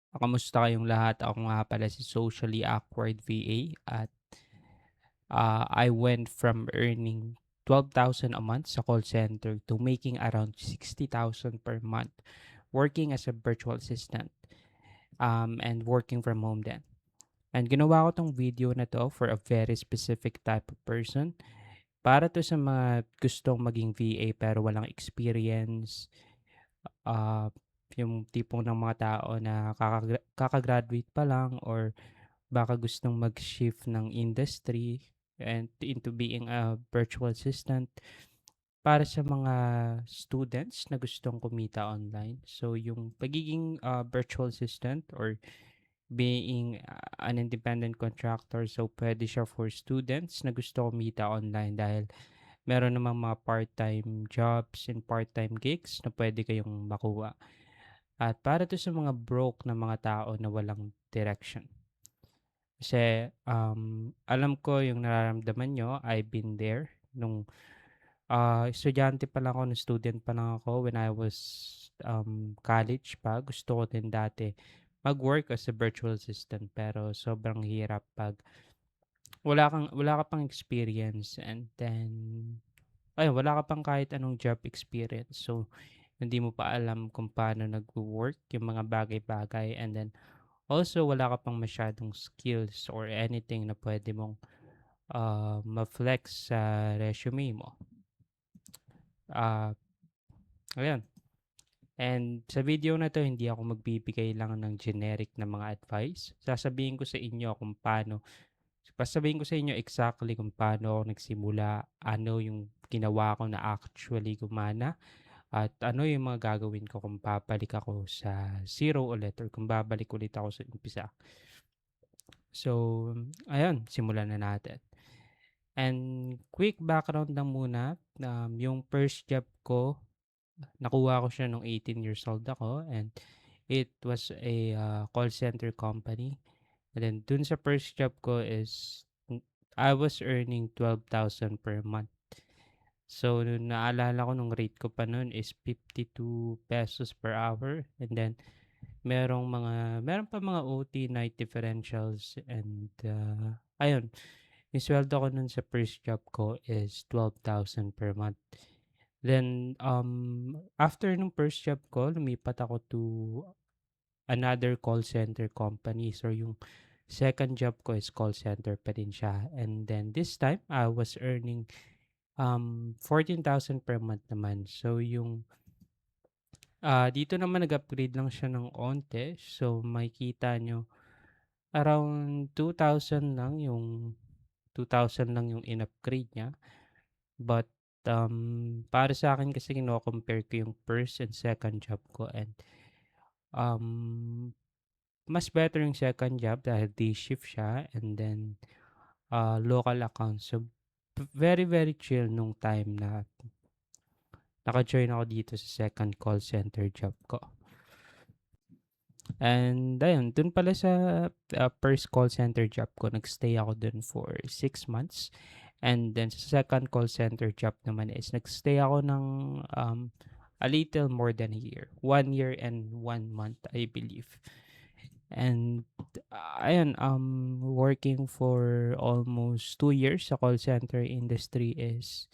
Kamusta kayong lahat? Ako nga pala si Socially Awkward VA at I went from earning 12,000 a month sa call center to making around 60,000 per month working as a virtual assistant and working from home then. And ginawa ko tong video na to for a very specific type of person. Para to sa mga gustong maging VA pero walang experience, ah, yung tipong ng mga tao na kakagraduate pa lang or baka gustong mag-shift ng industry and into being a virtual assistant para sa mga students na gustong kumita online. So yung pagiging virtual assistant or being an independent contractor, so pwede siya for students na gusto kumita online dahil meron namang mga part-time jobs and part-time gigs na pwede kayong makuha. At para to sa mga broke na mga tao na walang direction. Kasi, alam ko yung nararamdaman niyo, I've been there nung, estudyante pa lang ako, nung student pa lang ako when I was, college pa. Gusto ko din dati mag-work as a virtual assistant pero sobrang hirap 'pag wala ka pang experience and then ayun, wala ka pang kahit anong job experience. So, hindi mo pa alam kung paano nagwo-work yung mga bagay-bagay and then also wala ka pang masyadong skills or anything na pwede mong ma-flex sa resume mo. Ah, Ayun. And sa video na 'to hindi ako magbibigay lang ng generic na mga advice. Sasabihin ko sa inyo exactly kung paano ako nagsimula, ano yung ginawa ko na actually gumana, at ano yung mga gagawin ko kung babalik ako sa zero ulit or kung babalik ulit ako sa umpisa. So, ayun, simulan na natin. And quick background lang muna, yung first job ko, nakuha ko siya nung 18 years old ako and it was a call center company. And then dun sa first job ko is I was earning 12,000 per month. So, naalala ko nung rate ko pa nun is 52 pesos per hour. And then, meron pa mga OT, night differentials, and ayun, yung sweldo ko nun sa first job ko is 12,000 per month. Then, after nung first job ko, lumipat ako to another call center company. So, yung second job ko is call center pa din siya. And then, this time, I was earning 14,000 per month naman. So, dito naman nag-upgrade lang siya ng onte. So, makikita nyo, around 2,000 lang yung in-upgrade niya. But, para sa akin kasi kino-compare ko yung first and second job ko and um, mas better yung second job dahil day shift siya and then local account. So, very, very chill nung time na naka-join ako dito sa second call center job ko. And ayun, dun pala sa first call center job ko, nagstay ako dun for 6 months. And then sa second call center job naman is nagstay ako ng a little more than a year. 1 year and 1 month, I believe. And ayun, working for almost 2 years sa call center industry is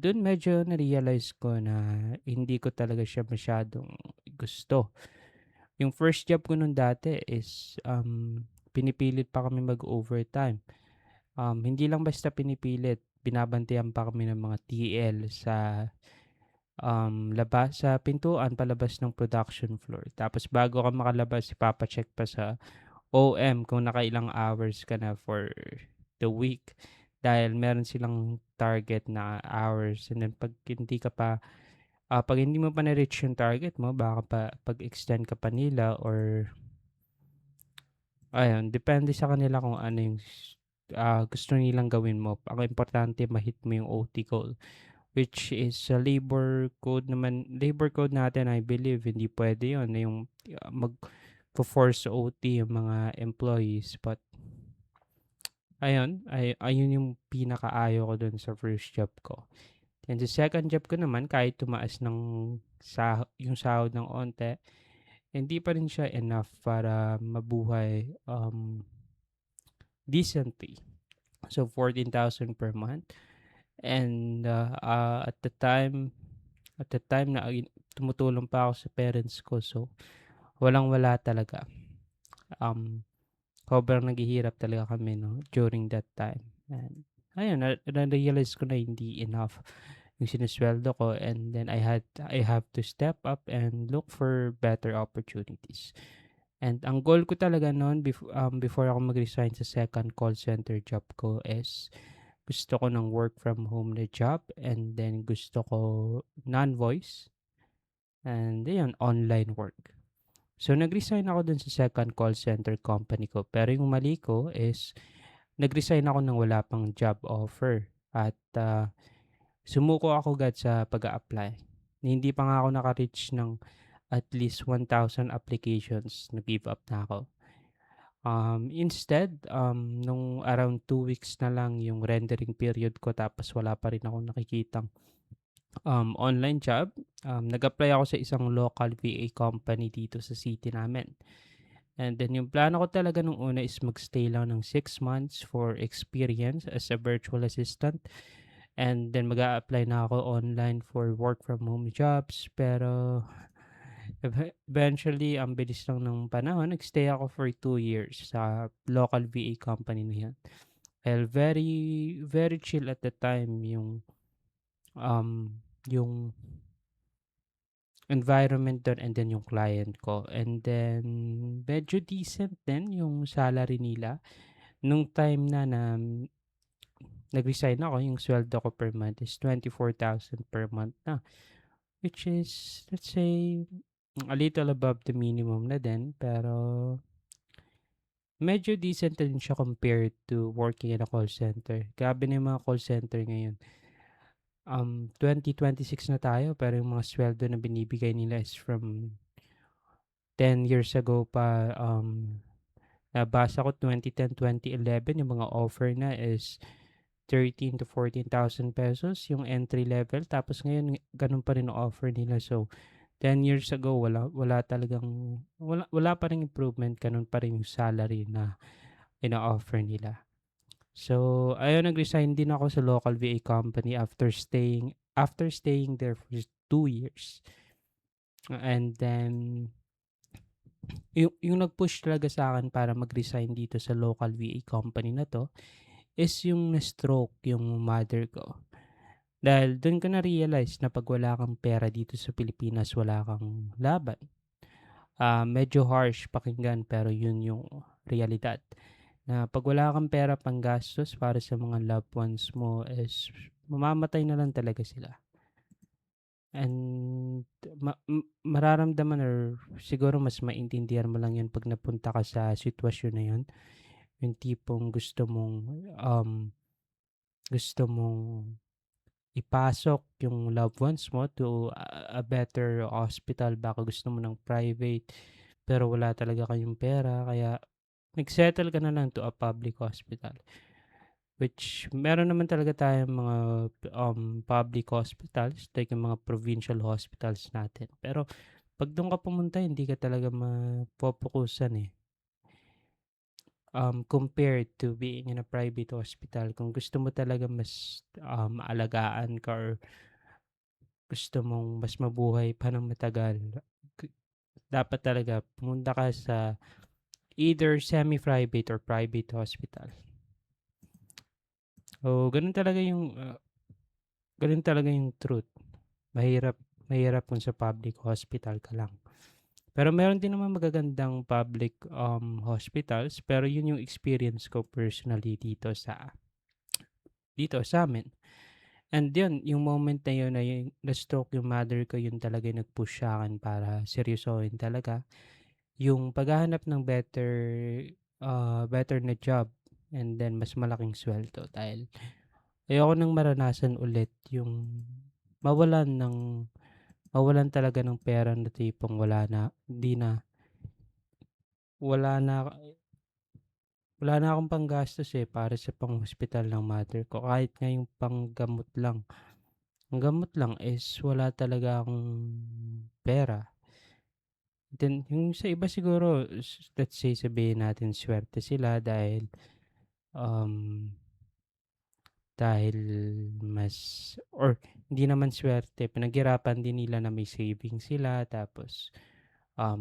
dun medyo na-realize ko na hindi ko talaga siya masyadong gusto. Yung first job ko nun dati is pinipilit pa kami mag-overtime. Hindi lang basta pinipilit, binabantayan pa kami ng mga TL sa labas sa pintuan palabas ng production floor. Tapos bago ka makalabas, ipapa-check pa sa OM kung nakailang hours ka na for the week. Dahil meron silang target na hours and then pag hindi mo pa na-reach yung target mo, baka pa pag-extend ka pa nila or ayun, depende sa kanila kung ano yung gusto nilang gawin mo. Ang importante ma-hit mo yung OT goal, which is sa labor code natin, I believe hindi pwede yun na yung mag-force OT yung mga employees. But ayun yung pinakaayaw ko dun sa first job ko. And sa second job ko naman, kahit tumaas yung sahod ng onte, hindi pa rin siya enough para mabuhay, decently. So 14,000 per month and, at the time na tumutulong pa ako sa parents ko, so walang-wala talaga. Um, Sobrang naghihirap talaga kami 'no, during that time and ayun na-realize ko na hindi enough yung sinesweldo ko and then I have to step up and look for better opportunities. And ang goal ko talaga no'n before ako mag-resign sa second call center job ko is gusto ko ng work from home na job and then gusto ko non-voice and ayun, online work. So, nag-resign ako dun sa second call center company ko. Pero yung mali ko is nag-resign ako ng wala pang job offer at sumuko ako agad sa pag-a-apply. Hindi pa nga ako naka-reach ng at least 1,000 applications, nag-give up na ako. Instead, nung around 2 weeks na lang yung rendering period ko tapos wala pa rin akong nakikitang online job, nag-apply ako sa isang local VA company dito sa city namin. And then yung plano ko talaga nung una is magstay lang ng 6 months for experience as a virtual assistant. And then mag-a-apply na ako online for work from home jobs. Pero eventually, ang bilis lang ng panahon, nagstay ako for 2 years sa local VA company na yan. Well, very, very chill at the time yung environment dun and then yung client ko. And then medyo decent din yung salary nila. Nung time na nag-resign ako, yung sweldo ko per month is 24,000 per month na. Which is, let's say, a little above the minimum na din. Pero medyo decent din siya compared to working in a call center. Grabe na yung mga call center ngayon. 2026 na tayo pero yung mga sweldo na binibigay nila is from 10 years ago pa. Nabasa ko 2010, 2011 yung mga offer na is 13 to 14,000 pesos yung entry level tapos ngayon ganun pa rin ang offer nila. So 10 years ago wala pa ring improvement, ganun pa rin yung salary na ina-offer nila. So ayun, nag-resign din ako sa local VA company after staying there for 2 years. And then yung nag-push talaga sa akin para mag-resign dito sa local VA company na 'to is yung na-stroke yung mother ko. Dahil dun ko na-realize na 'pag wala kang pera dito sa Pilipinas, wala kang laban. Medyo harsh pakinggan pero yun yung realidad, na 'pag wala kang pera panggastos para sa mga loved ones mo is mamamatay na lang talaga sila. And mararamdaman or siguro mas maintindihan mo lang yun 'pag napunta ka sa sitwasyon na yun. Yung tipong gusto mong ipasok yung loved ones mo to a better hospital, baka gusto mo ng private, pero wala talaga kayong pera kaya nag-settle ka na lang to a public hospital. Which meron naman talaga tayong mga, public hospitals like yung mga provincial hospitals natin. Pero 'pag dun ka pumunta hindi ka talaga mapopokusan, eh, compared to being in a private hospital. Kung gusto mo talaga mas, maalagaan ka or gusto mong mas mabuhay pa ng matagal, k dapat talaga pumunta ka sa either semi-private or private hospital. So, gano'n talaga yung truth. Mahirap mahirap kung sa public hospital ka lang. Pero meron din naman magagandang public, hospitals, pero yun yung experience ko personally dito sa sa'min. And yun, yung moment na yun na yung na-stroke yung mother ko, yun talaga yung nag-push sa'kin para seryosohin talaga yung paghahanap ng better na job and then mas malaking sweldo dahil ayoko nang maranasan ulit yung mawalan ng mawalan talaga ng pera na tipong wala na wala na akong panggastos, eh, para sa pang-hospital ng mother ko. Kahit nga yung panggamot lang, ang gamot lang is wala talaga akong pera. Then yung sa iba siguro let's say sabihin natin swerte sila um, dahil mas or hindi naman swerte, pinaghirapan din nila na may savings sila tapos,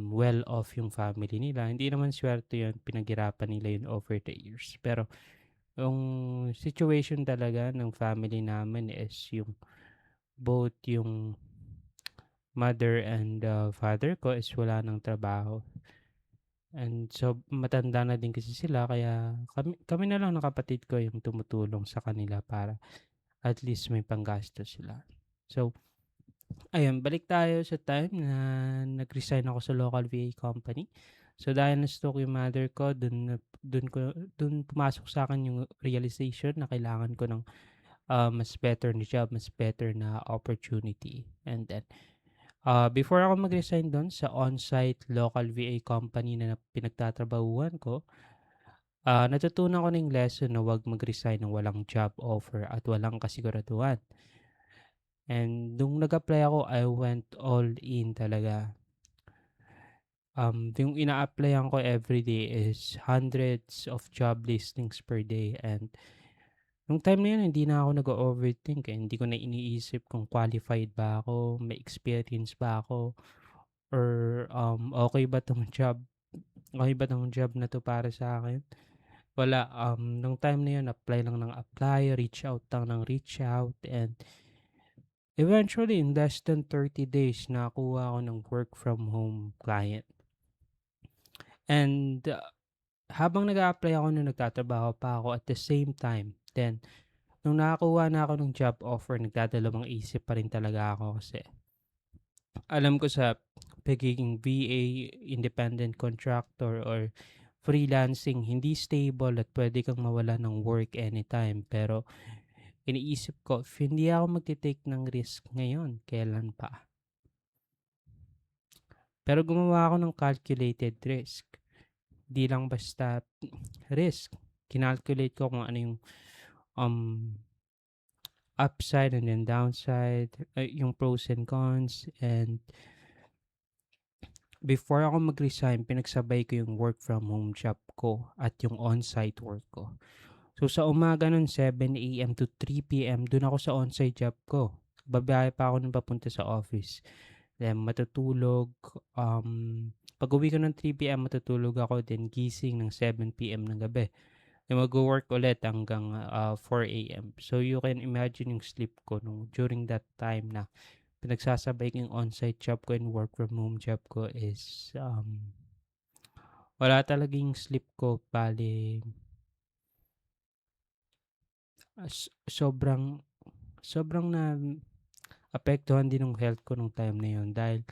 well off yung family nila. Hindi naman swerte yun, pinaghirapan nila yun over the years. Pero yung situation talaga ng family namin is yung both yung mother and father ko is wala ng trabaho. And so matanda na din kasi sila kaya kami kami na lang ng kapatid ko yung tumutulong sa kanila para at least may panggastos sila. So, ayun balik tayo sa time na nag-resign ako sa local VA company. So, dahil na-stroke yung mother ko dun pumasok sa akin yung realization na kailangan ko ng, mas better na job, mas better na opportunity. And then, before ako mag-resign dun sa on-site local VA company na pinagtatrabahuhan ko, natutunan ko na yung lesson na 'wag mag-resign ng walang job offer at walang kasiguraduhan. And nung nag-apply ako, I went all in talaga. Yung ina-applyan ko everyday is hundreds of job listings per day and nung time na yun hindi na ako nag-o-overthink, eh, hindi ko na iniisip kung qualified ba ako, may experience ba ako, or okey ba 'tong job na 'to para sa'kin. Wala, nung time na yun apply lang ng apply, reach out lang ng reach out and eventually in less than 30 days nakakuha ako ng work from home client. And, habang nag-a-apply ako nung nagtatrabaho pa ako at the same time, then nung nakakuha na ako ng job offer nagdadalawang isip pa rin talaga ako kasi alam ko sa pagiging VA, independent contractor or freelancing hindi stable at puwede kang mawalan ng work anytime. Pero iniisip ko, if hindi ako magte-take ng risk ngayon, kailan pa? Pero gumawa ako ng calculated risk. Di lang basta risk. Kinalculate ko kung ano yung um, upside and then downside, yung pros and cons. And before ako mag-resign, pinagsabay ko yung work from home job ko at yung on-site work ko. So sa umaga nun 7 AM to 3 PM dun ako sa on-site job ko. Babiyahe pa ako nun papunta sa office. Then matutulog, pag-uwi ko ng 3 PM matutulog ako then gising ng 7 PM ng gabi. Then magwo-work ulit hanggang 4 AM. So you can imagine yung sleep ko during that time na pinagsasabay ko yung on-site job ko and work from home job ko is wala talaga yung sleep ko bale sobrang sobrang na apektuhan din ng health ko nung time na yun dahil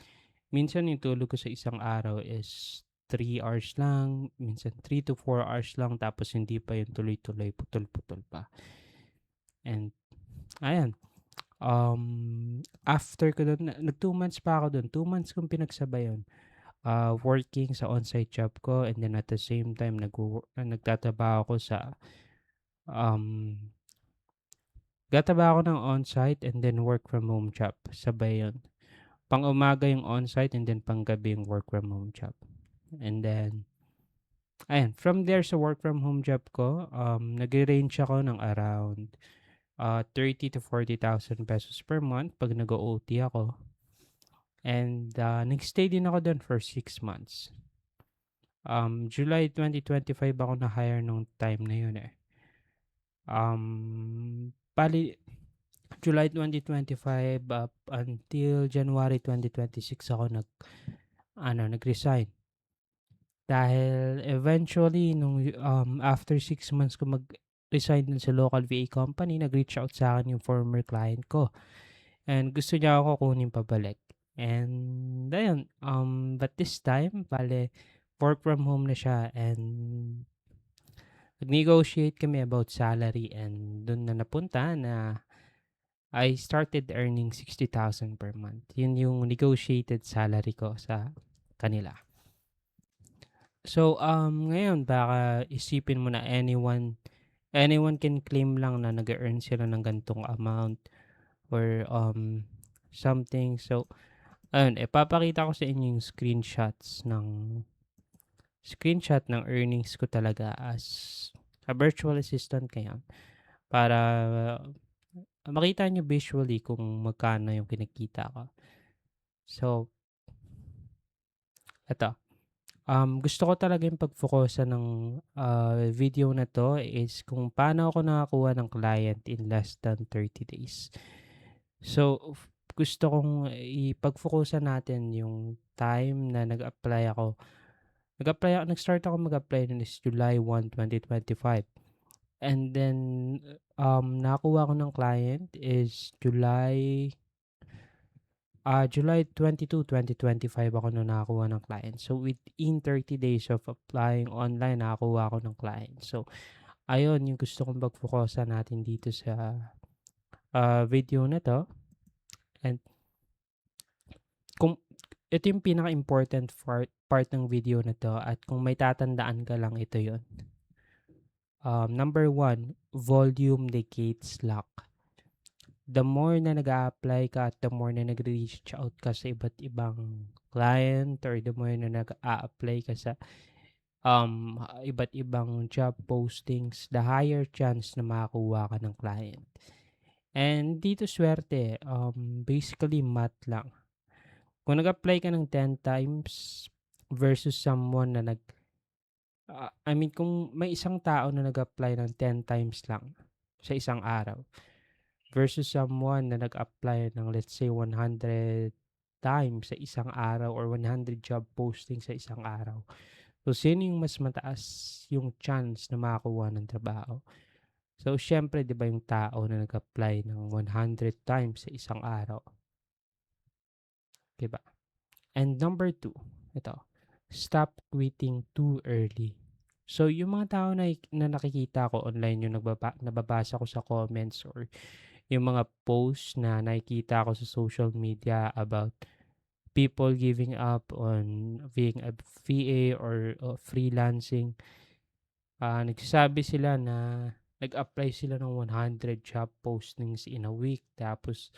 minsan yung tulog ko sa isang araw is 3 hours lang, minsan 3 to 4 hours lang tapos hindi pa yung tuloy-tuloy, putol-putol pa. And ayan, after ko dun, nag 2 months pa ako dun, 2 months kong pinagsabay yun. Working sa on-site job ko and then at the same time nagtatrabaho ako um, nagtatrabaho ako ng on-site and then work from home job, sabay yun. Pang-umaga yung on-site and then panggabi yung work from home job. And then, ayan, from there sa work from home job ko, nag-range ako ng around 30 to 40,000 pesos per month pag nag-OT ako. And nag-stay din ako doon for 6 months. July 2025 ako na-hire nung time na yun eh. Bali, July 2025 up until January 2026 ako nag-resign. Dahil eventually after 6 months ko mag-resign dun sa local VA company, nag-reach out sa akin yung former client ko. And gusto niya ako kunin pabalik. And ayun, but this time, bale, work from home na siya and nag-negotiate kami about salary and dun na napunta na I started earning 60,000 per month. Yun yung negotiated salary ko sa kanila. So, ngayon baka isipin mo na anyone can claim lang na nag-earn sila ng ganitong amount or something. So, Ayun, ipapakita ko sa inyo yung screenshot ng earnings ko talaga as a virtual assistant ngayon para makita niyo visually kung magkano yung kinikita ko. So, eto, gusto ko talaga yung pag-focusan ng, video na 'to is kung paano ako nakakuha ng client in less than 30 days. So, gusto kong ipag-focusan natin yung time na nag-start ako mag-apply nun is July 1, 2025. And then, nakakuha ko ng client is July 22, 2025 ako nun nakakuha ng client. So, within 30 days of applying online, nakakuha ako ng client. So, ayun yung gusto kong pag-focusan natin dito sa, video na 'to. And kung ito yung pinaka-important part ng video na 'to at kung may tatandaan ka lang, ito yun. Number one, volume negates luck. The more na nag-a-apply ka at the more na nagre-reach out ka sa iba't ibang client or the more na nag-a-apply ka sa iba't ibang job postings, the higher chance na makakuha ka ng client. And dito swerte, basically math lang. Kung nag-apply ka ng 10 times versus someone na I mean kung may isang tao na nag-apply ng 10 times lang sa isang araw versus someone na nag-apply ng let's say 100 times sa isang araw or 100 job posting sa isang araw. So, sino yung mas mataas yung chance na makakuha ng trabaho? So, siyempre, di ba yung tao na nag-apply ng 100 times sa isang araw? Di ba? And number two, ito, stop quitting too early. So, yung mga tao na nakikita ko online, yung nababasa ko sa comments or yung mga posts na nakikita ko sa social media about people giving up on being a VA or freelancing. Nagsasabi sila na nag-apply sila ng 100 job postings in a week tapos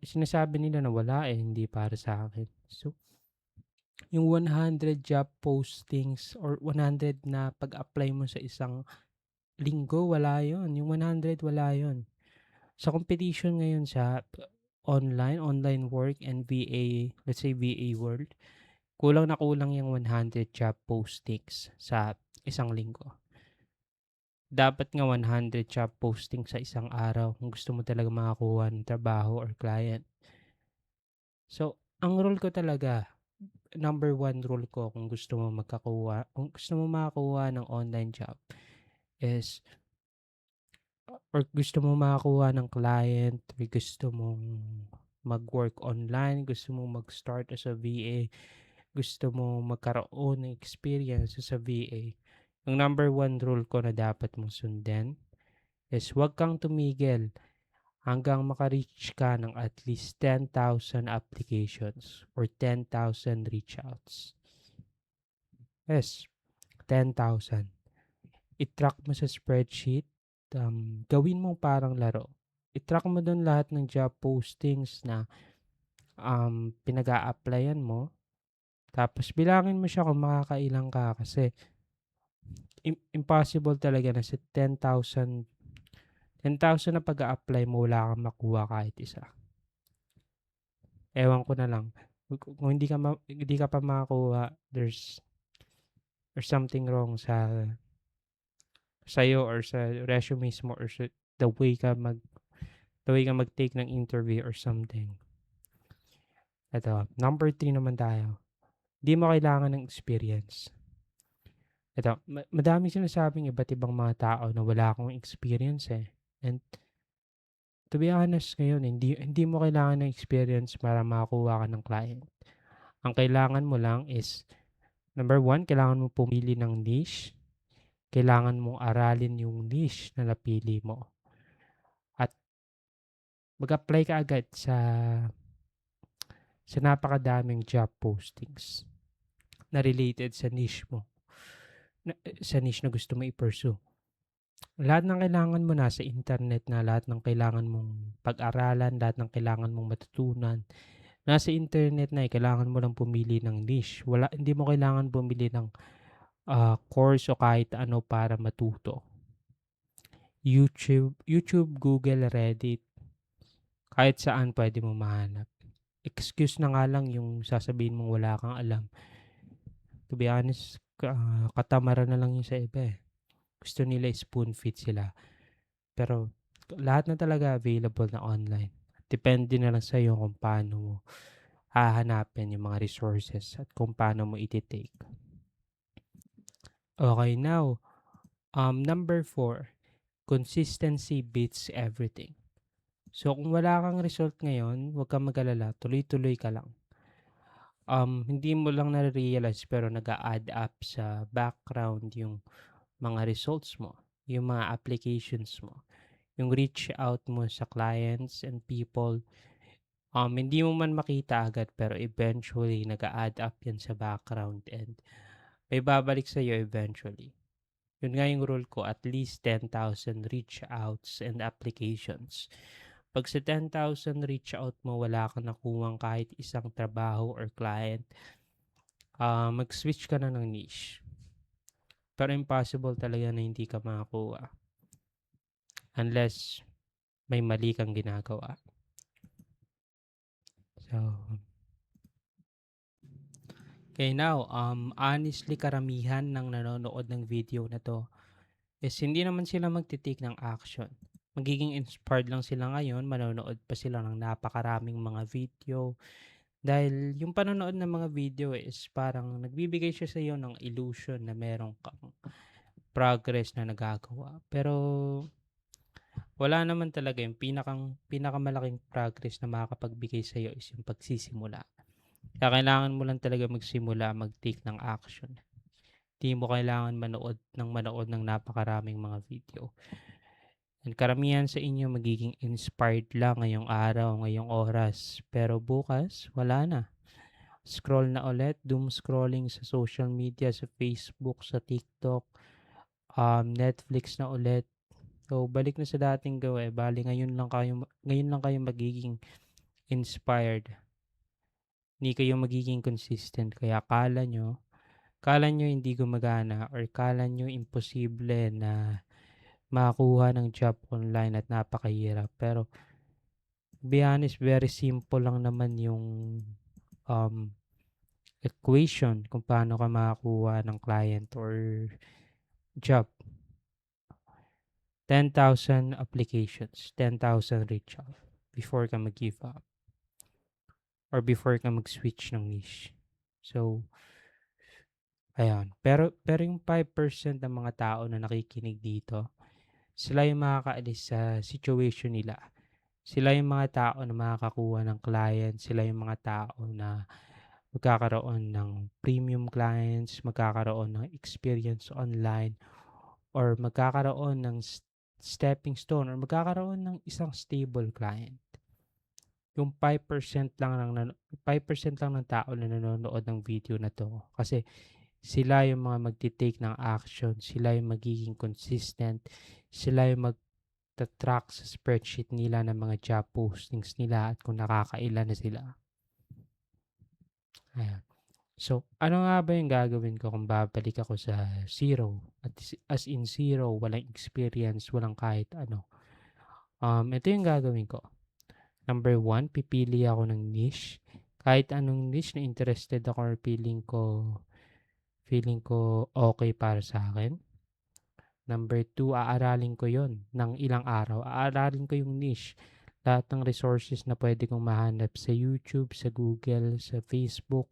sinasabi nila na wala hindi para sa akin. So, yung 100 job postings or 100 na pag-apply mo sa isang linggo, wala yon. Yung 100, wala yon. Sa competition ngayon sa online work and VA, let's say VA world, kulang na kulang yung 100 job postings sa isang linggo. Dapat nga 100 job posting sa isang araw kung gusto mo talaga makakuha ng trabaho or client. So, ang rule ko talaga, number one rule ko kung gusto mo makakuha ng online job is or gusto mo makakuha ng client or gusto mong mag-work online, gusto mong mag-start as a VA, gusto mo magkaroon ng experience sa VA, yung number one rule ko na dapat mong sundin is huwag kang tumigil hanggang maka-reach ka ng at least 10,000 applications or 10,000 reach outs. Yes, 10,000. I-track mo sa spreadsheet, gawin mo parang laro. I-track mo doon lahat ng job postings na pinag-a-applyan mo. Tapos bilangin mo siya kung makakailang ka kasi impossible talaga na sa 10,000 na pag-a-apply mo wala kang makuha kahit isa. Ewan ko na lang. Kung hindi ka pa makakuha, there's something wrong sa'yo or sa resumes mo or sa the way ka mag-take ng interview or something. Ito, number 3 naman tayo. Di mo kailangan ng experience. Ito, madaming sinasabing iba't ibang mga tao na wala akong experience eh. And to be honest ngayon, hindi mo kailangan ng experience para makakuha ka ng client. Ang kailangan mo lang is, number one, kailangan mo pumili ng niche. Kailangan mong aralin yung niche na napili mo. At mag-apply ka agad sa napakadaming job postings na related sa niche mo. Sa niche na gusto mo i-pursue. Lahat ng kailangan mo nasa internet na, lahat ng kailangan mong pag-aralan, lahat ng kailangan mong matutunan, Nasa internet na, kailangan mo lang pumili ng niche. Hindi mo kailangan bumili ng, course o kahit ano para matuto. YouTube, Google, Reddit, kahit saan puwede mong mahanap. Excuse na nga lang yung sasabihin mong wala kang alam. To be honest, katamaran na lang yun sa iba, eh. Gusto nila spoon feed sila. Pero lahat na talaga available na online. Depende na lang sa'yo kung paano mo hahanapin yung mga resources at kung paano mo iti-take. Okay, now, number 4, consistency beats everything. So, kung wala kang result ngayon, huwag kang mag-alala, tuloy-tuloy ka lang. Hindi mo lang nare-realize pero nag-a-add up sa background yung mga results mo, yung mga applications mo, yung reach out mo sa clients and people. Hindi mo man makita agad pero eventually nag-a-add up yan sa background and may babalik sa'yo eventually. Yun nga yung rule ko, at least 10,000 reach outs and applications. Pag sa 10,000 reach out mo, wala kang nakuhang kahit isang trabaho or client, mag-switch ka na ng niche. Pero impossible talaga na hindi ka makakuha unless may mali kang ginagawa. So, okay, now, honestly, karamihan ng nanonood ng video na to is hindi naman sila magte-take ng action. Magiging inspired lang sila ngayon, manonood pa sila ng napakaraming mga video. Dahil yung panonood ng mga video is parang nagbibigay siya sa iyo ng illusion na meron kang progress na nagagawa. Pero wala naman talaga, yung pinakamalaking progress na makakapagbigay sa iyo is yung pagsisimula. Kaya kailangan mo lang talaga magsimula, mag-take ng action. Di mo kailangan manood ng napakaraming mga video. And karamihan sa inyo magiging inspired lang ngayong araw, ngayong oras. Pero bukas, wala na. Scroll na ulit, doom scrolling sa social media, sa Facebook, sa TikTok, Netflix na ulit. So, balik na sa dating gawe. Bali, ngayon lang kayo magiging inspired. Hindi kayo magiging consistent. Kaya kala nyo hindi gumagana or kala nyo imposible na makakuha ng job online at napakahirap. Pero, be honest, very simple lang naman yung um, equation kung paano ka makakuha ng client or job. 10,000 applications, 10,000 reach out before ka mag-give up or before ka mag-switch ng niche. So, ayan. Pero yung 5% ng mga tao na nakikinig dito, sila yung makakaalis sa situation nila. Sila yung mga tao na makakakuha ng client, sila yung mga tao na magkakaroon ng premium clients, magkakaroon ng experience online, or magkakaroon ng stepping stone or magkakaroon ng isang stable client. Yung 5% lang ng tao na nanonood ng video na 'to kasi sila yung mga magte-take ng action, sila yung magiging consistent, sila yung magta-track sa spreadsheet nila ng mga job postings nila at kung nakakailan na sila. Ayan. So, ano nga ba yung gagawin ko kung babalik ako sa zero? As in zero, walang experience, walang kahit ano. Ito yung gagawin ko. Number 1, pipili ako ng niche. Kahit anong niche na interested ako or feeling ko okay para sa akin. Number 2, aaralin ko yon ng ilang araw. Aaralin ko yung niche. Lahat ng resources na pwede kong mahanap sa YouTube, sa Google, sa Facebook,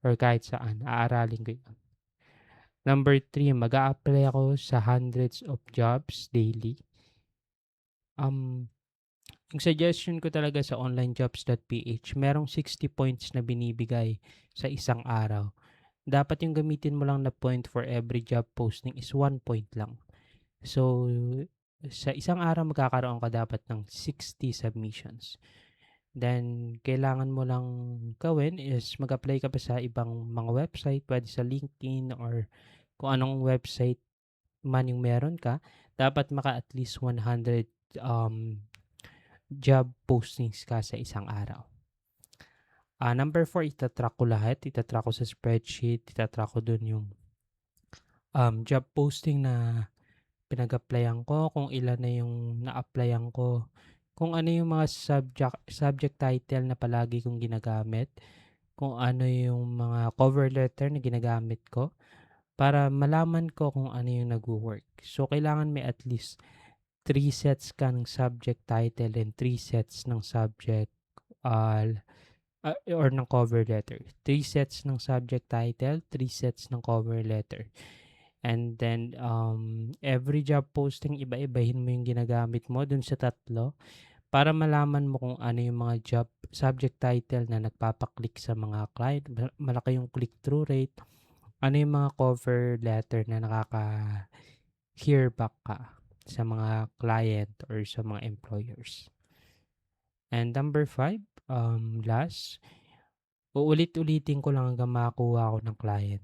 or kahit saan. Aaralin ko yun. Number 3, mag-a-apply ako sa hundreds of jobs daily. Yung suggestion ko talaga sa onlinejobs.ph, merong 60 points na binibigay sa isang araw. Dapat yung gamitin mo lang na point for every job posting is 1 point lang. So, sa isang araw magkakaroon ka dapat ng 60 submissions. Then, kailangan mo lang gawin is mag-apply ka pa sa ibang mga website, pwede sa LinkedIn or kung anong website man yung meron ka. Dapat maka at least 100 job postings ka sa isang araw. Number 4, ita-track ko lahat, ita-track ko sa spreadsheet, ita-track ko dun yung, job posting na pinag-applyan ko, kung ilan na yung na-applyan ko, kung ano yung mga subject title na palagi kong ginagamit, kung ano yung mga cover letter na ginagamit ko, para malaman ko kung ano yung nagwo-work. So, kailangan may at least 3 sets ka ng subject title and 3 sets ng subject, or ng cover letter. 3 sets ng subject title, 3 sets ng cover letter. And then, every job posting, iba-ibahin mo yung ginagamit mo dun sa tatlo para malaman mo kung ano yung mga job subject title na nagpapaklik sa mga client, malaki yung click-through rate, ano yung mga cover letter na nakaka-hear back ka sa mga client or sa mga employers. And number 5, last, uulit-ulitin ko lang hanggang makakuha ako ng client.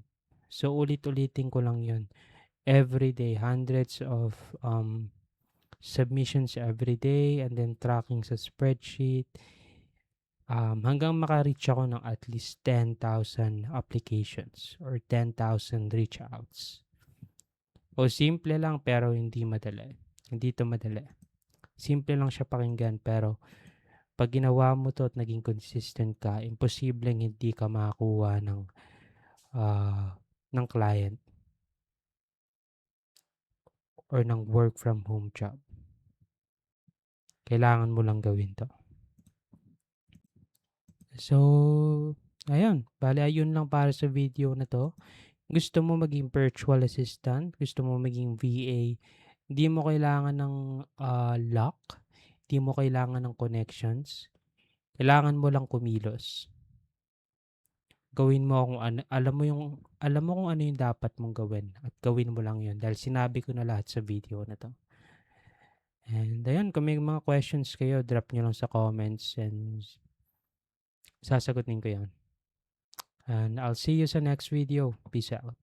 So, ulit-ulitin ko lang yun every day, hundreds of submissions every day, and then tracking sa spreadsheet, hanggang maka-reach ako ng at least 10,000 applications or 10,000 reach outs. O simple lang pero hindi madali. Hindi to madali. Simple lang siya pakinggan pero pag ginawa mo to at naging consistent ka, imposibleng hindi ka makakuha ng client or ng work from home job. Kailangan mo lang gawin to. So, ayun. Bale, ayun lang para sa video na to. Gusto mo maging virtual assistant, gusto mo maging VA, hindi mo kailangan ng luck, hindi mo kailangan ng connections. Kailangan mo lang kumilos. Gawin mo kung ano, alam mo kung ano yung dapat mong gawin at gawin mo lang yun dahil sinabi ko na lahat sa video na to. And ayun, kung may mga questions kayo, drop nyo lang sa comments and sasagutin ko yan. And I'll see you sa next video. Peace out.